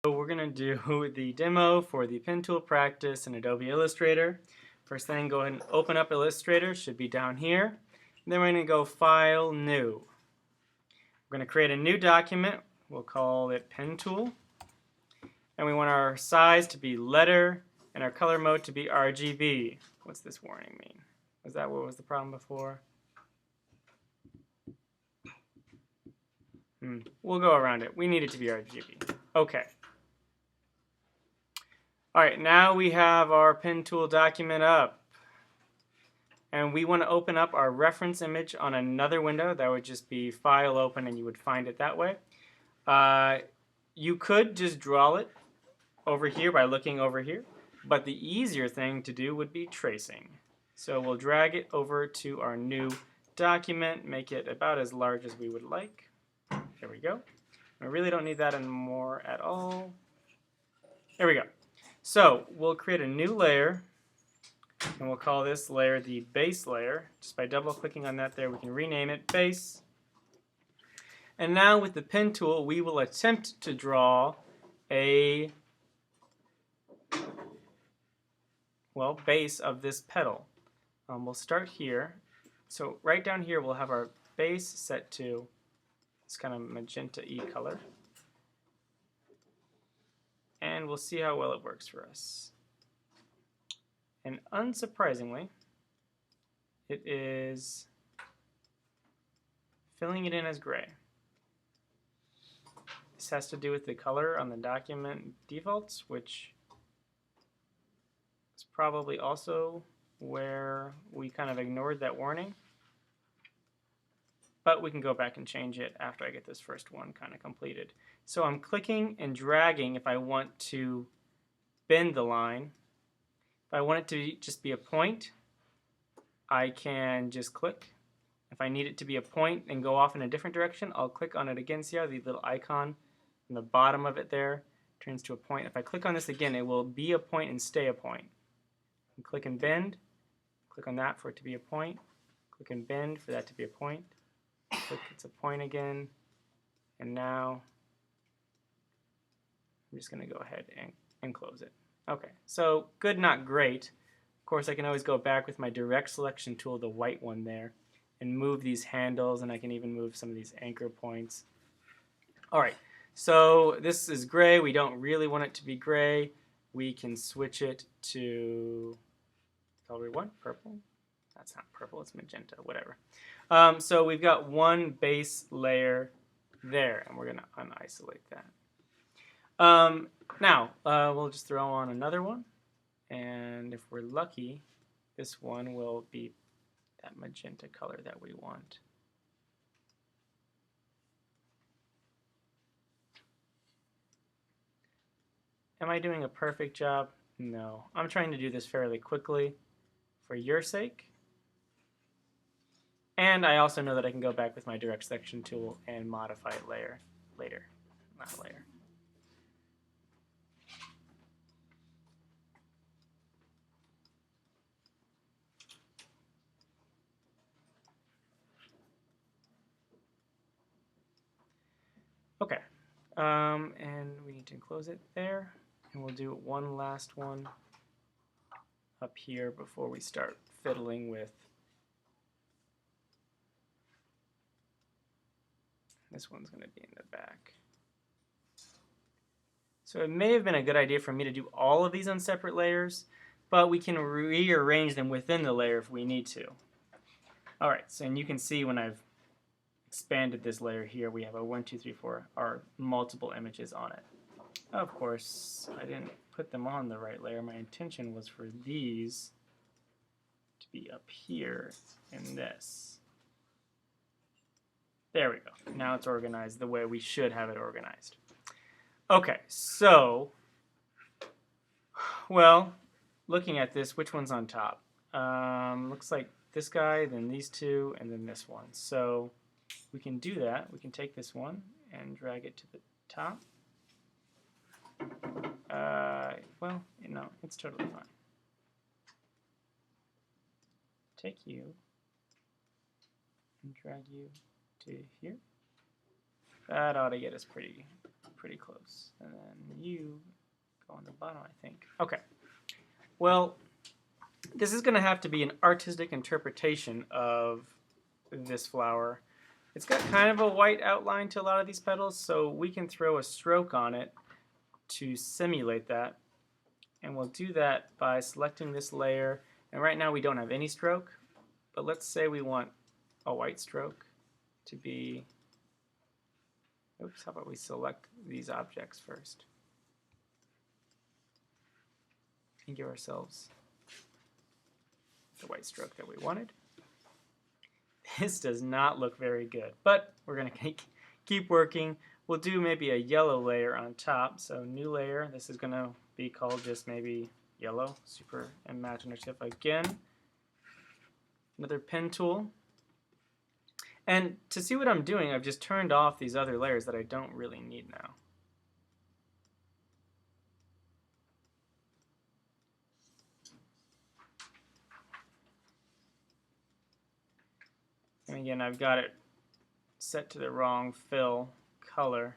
So we're going to do the demo for the pen tool practice in Adobe Illustrator. First thing, go ahead and open up Illustrator. Should be down here. And then we're going to go File, New. We're going to create a new document. We'll call it pen tool. And we want our size to be letter and our color mode to be RGB. What's this warning mean? Was that what was the problem before? We'll go around it. We need it to be RGB. Okay. Alright, now we have our pen tool document up. And we want to open up our reference image on another window. That would just be File, Open, and you would find it that way. You could just draw it over here by looking over here. But the easier thing to do would be tracing. So we'll drag it over to our new document, make it about as large as we would like. There we go. I really don't need that anymore at all. There we go. So we'll create a new layer, and we'll call this layer the base layer. Just by double clicking on that there, we can rename it base. And now with the pen tool, we will attempt to draw a base of this petal. We'll start here. So right down here, we'll have our base set to this kind of magenta-y color. And we'll see how well it works for us. And unsurprisingly, it is filling it in as gray. This has to do with the color on the document defaults, which is probably also where we kind of ignored that warning. But we can go back and change it after I get this first one kind of completed. So I'm clicking and dragging if I want to bend the line. If I want it to just be a point, I can just click. If I need it to be a point and go off in a different direction, I'll click on it again. See how the little icon on the bottom of it there turns to a point? If I click on this again, it will be a point and stay a point. And click and bend. Click on that for it to be a point. Click and bend for that to be a point. Click, it's a point again. And now I'm just going to go ahead and close it. Okay, so good, not great. Of course, I can always go back with my direct selection tool, the white one there, and move these handles, and I can even move some of these anchor points. Alright, so this is gray. We don't really want it to be gray. We can switch it to color one, purple. That's not purple, it's magenta, whatever. So we've got one base layer there, and we're going to unisolate that. Now, we'll just throw on another one, and if we're lucky, this one will be that magenta color that we want. Am I doing a perfect job? No. I'm trying to do this fairly quickly for your sake. And I also know that I can go back with my direct selection tool and modify it later. Not layer. Okay, and we need to close it there, and we'll do one last one up here before we start fiddling with this one's going to be in the back. So it may have been a good idea for me to do all of these on separate layers, but we can rearrange them within the layer if we need to. Alright, so and you can see when I've expanded this layer here, we have a 1, 2, 3, 4, our multiple images on it. Of course, I didn't put them on the right layer. My intention was for these to be up here in this. There we go. Now it's organized the way we should have it organized. Okay, so, well, looking at this, which one's on top? Looks like this guy, then these two, and then this one. So we can do that. We can take this one and drag it to the top. Well, no, it's totally fine. Take you and drag you to here. That ought to get us pretty pretty close. And then you go on the bottom, I think. Okay. Well, this is going to have to be an artistic interpretation of this flower. It's got kind of a white outline to a lot of these petals, so we can throw a stroke on it to simulate that. And we'll do that by selecting this layer. And right now we don't have any stroke, but let's say we want a white stroke to be, oops, how about we select these objects first and give ourselves the white stroke that we wanted. This does not look very good, but we're going to keep working. We'll do maybe a yellow layer on top. So new layer, this is going to be called just maybe yellow, super imaginative again. Another pen tool. And to see what I'm doing, I've just turned off these other layers that I don't really need now. And again, I've got it set to the wrong fill color.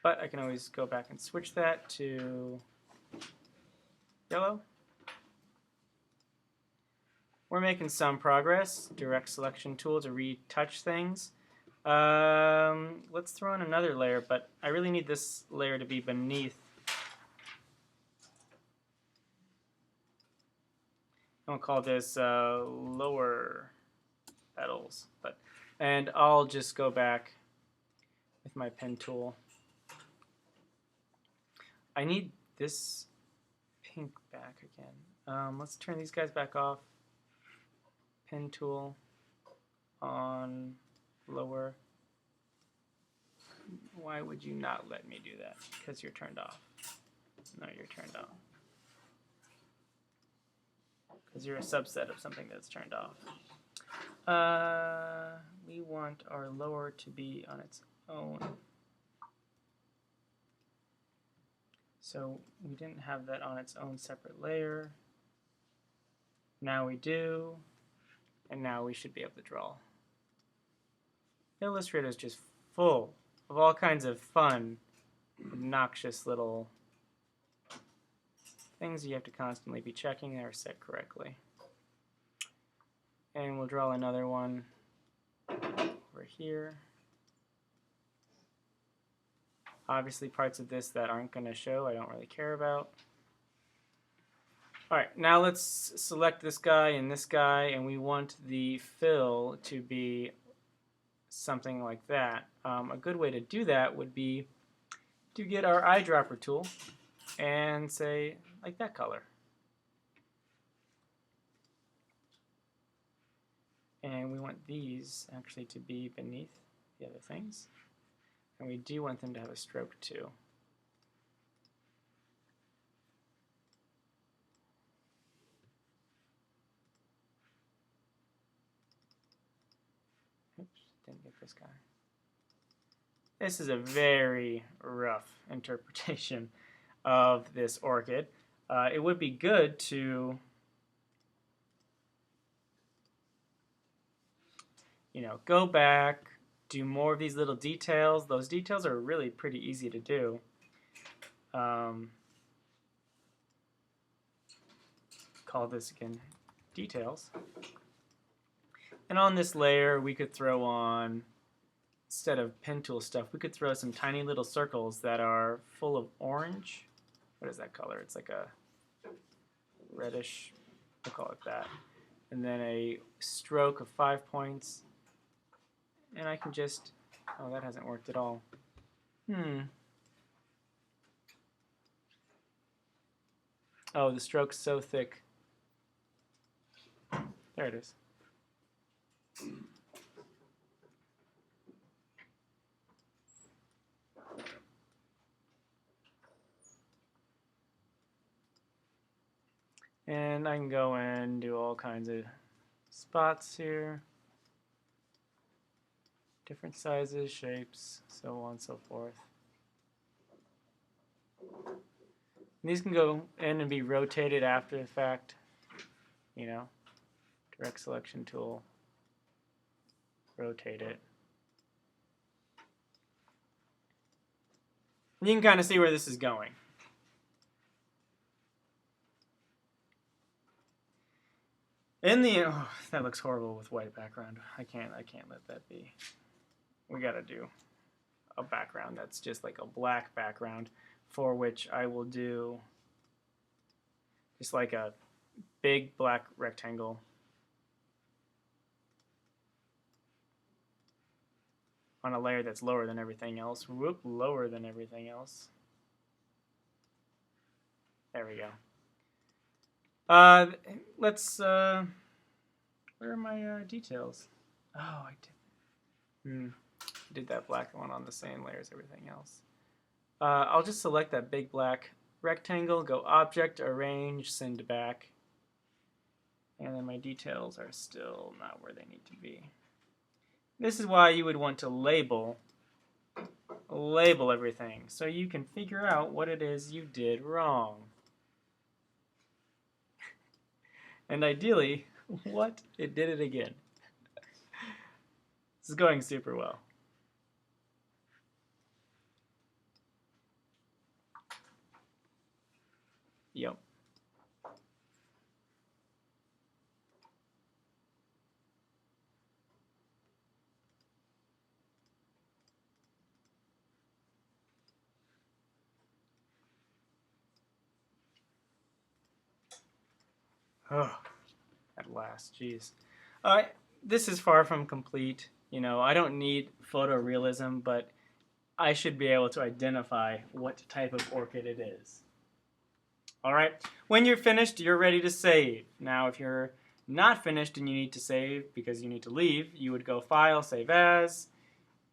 But I can always go back and switch that to yellow. We're making some progress. Direct selection tool to retouch things. Let's throw in another layer, but I really need this layer to be beneath. I'll call this lower petals, and I'll just go back with my pen tool. I need this pink back again. Let's turn these guys back off. Pen tool on lower. Why would you not let me do that? Because you're turned off. No, you're turned on. Because you're a subset of something that's turned off. We want our lower to be on its own. So we didn't have that on its own separate layer. Now we do. And now we should be able to draw. Illustrator is just full of all kinds of fun, obnoxious little things you have to constantly be checking they're set correctly. And we'll draw another one over here. Obviously parts of this that aren't going to show I don't really care about. Alright, now let's select this guy, and we want the fill to be something like that. A good way to do that would be to get our eyedropper tool and say, like that color. And we want these actually to be beneath the other things. And we do want them to have a stroke too. Oops, didn't get this guy. This is a very rough interpretation of this orchid. It would be good to, go back, do more of these little details. Those details are really pretty easy to do. Call this again details. And on this layer, we could throw on, instead of pen tool stuff, we could throw some tiny little circles that are full of orange. What is that color? It's like a reddish, we'll call it that. And then a stroke of 5 points. And I can just, oh, that hasn't worked at all. Oh, the stroke's so thick. There it is. And I can go and do all kinds of spots here. Different sizes, shapes, so on and so forth. And these can go in and be rotated after the fact. Direct selection tool. Rotate it. And you can kind of see where this is going. Oh, that looks horrible with white background. I can't let that be. We gotta do a background that's just like a black background, for which I will do just like a big black rectangle on a layer that's lower than everything else. Whoop, lower than everything else. There we go. Let's, where are my details? Oh, I did that black one on the same layer as everything else. I'll just select that big black rectangle, go Object, Arrange, Send Back. And then my details are still not where they need to be. This is why you would want to label everything so you can figure out what it is you did wrong. And ideally, what? It did it again. This is going super well. Yep. Oh, at last, jeez. This is far from complete. You know, I don't need photorealism, but I should be able to identify what type of orchid it is. All right, when you're finished, you're ready to save. Now, if you're not finished and you need to save because you need to leave, you would go File, Save As,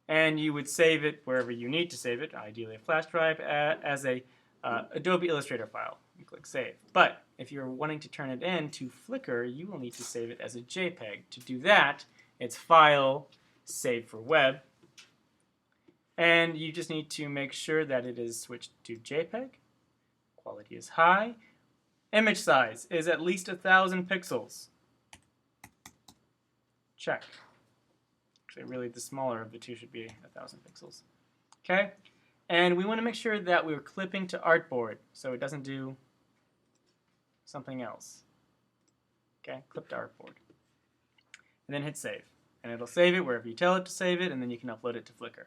and you would save it wherever you need to save it, ideally a flash drive, as a Adobe Illustrator file. You click Save. But if you're wanting to turn it into Flickr, you will need to save it as a JPEG. To do that, it's File, Save for Web, and you just need to make sure that it is switched to JPEG. Quality is high. Image size is at least 1,000 pixels. Check. Actually, really, the smaller of the two should be 1,000 pixels. Okay? And we want to make sure that we're clipping to artboard so it doesn't do something else. Okay? Clip to artboard. And then hit save. And it'll save it wherever you tell it to save it, and then you can upload it to Flickr.